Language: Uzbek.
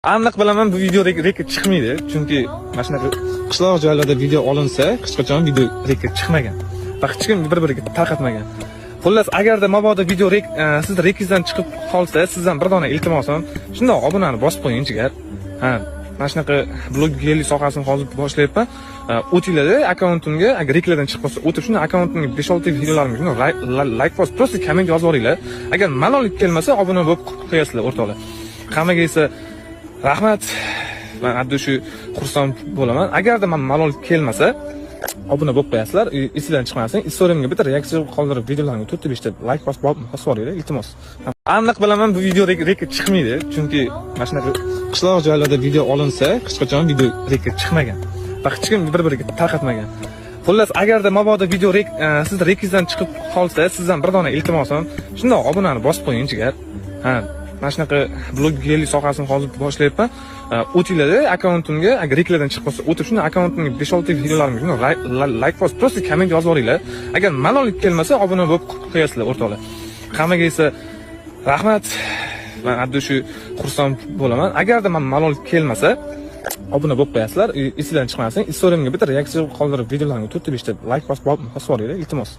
Aniq bilaman bu video rekord chiqmaydi. Chunki mana shunaqa qishloq joylarda video olinsa, hech qachon video rekord chiqmagan. Va hech kim bir-biriga tarqatmagan. Xullas, agarda mabodo video siz rekizdan chiqib qolsa, sizdan bir dona iltimosim, shundoq obunani bosib qo'ying jigar. Mana shunaqa blogerlik sohasini hozir boshlayapman. O'tinglar akkauntimga, agar reklamdan chiqib qolsa, o'tib shuni akkauntimga 5-6 videolarimga shuni like post, просто komment yozib yuboringlar. Agar malol kelmasa, obuna bo'lib qo'yasizlar o'rtoqlar. Hammaga esa rahmat. Men addi shu xursand bo'laman. Agarda men malol kelmasa, obuna bo'lib qo'yasizlar. Esingizdan chiqmasin. Istoriyaga bitta reaksiya qoldirib, videolarimga 4-5 ta like bosib yuboringlar, iltimos. Aniq bilaman bu video rekord chiqmaydi. Chunki mana shunaqa qishloq joylarda video olinsa, hech qachon video rekord chiqmagan. Va hech kim bir-biriga tarqatmagan. Xullas, agarda mabodo video siz rekizdan chiqib qolsa, sizdan bir dona iltimosim, shundoq obunani bosib qo'ying jigar. Mana shunaqa blogerlik sohasini hozir boshlayapman. O'tinglar akkauntimga, agar reklamdan chiqib qolsa, o'tib shuni akkauntimga 5-6 videolarimga shuni like post, просто komment yozib yuboringlar. Agar malol kelmasa, obuna bo'lib qo'yasizlar o'rtoqlar. Hammaga esa rahmat. Men addi shu xursand bo'laman. Agarda men malol kelmasa, obuna bo'lib qo'yasizlar. Esingizdan chiqmasin. Istoriyaga bitta reaksiya qoldirib, videolarimga 4-5 ta like bosib yuboringlar, iltimos.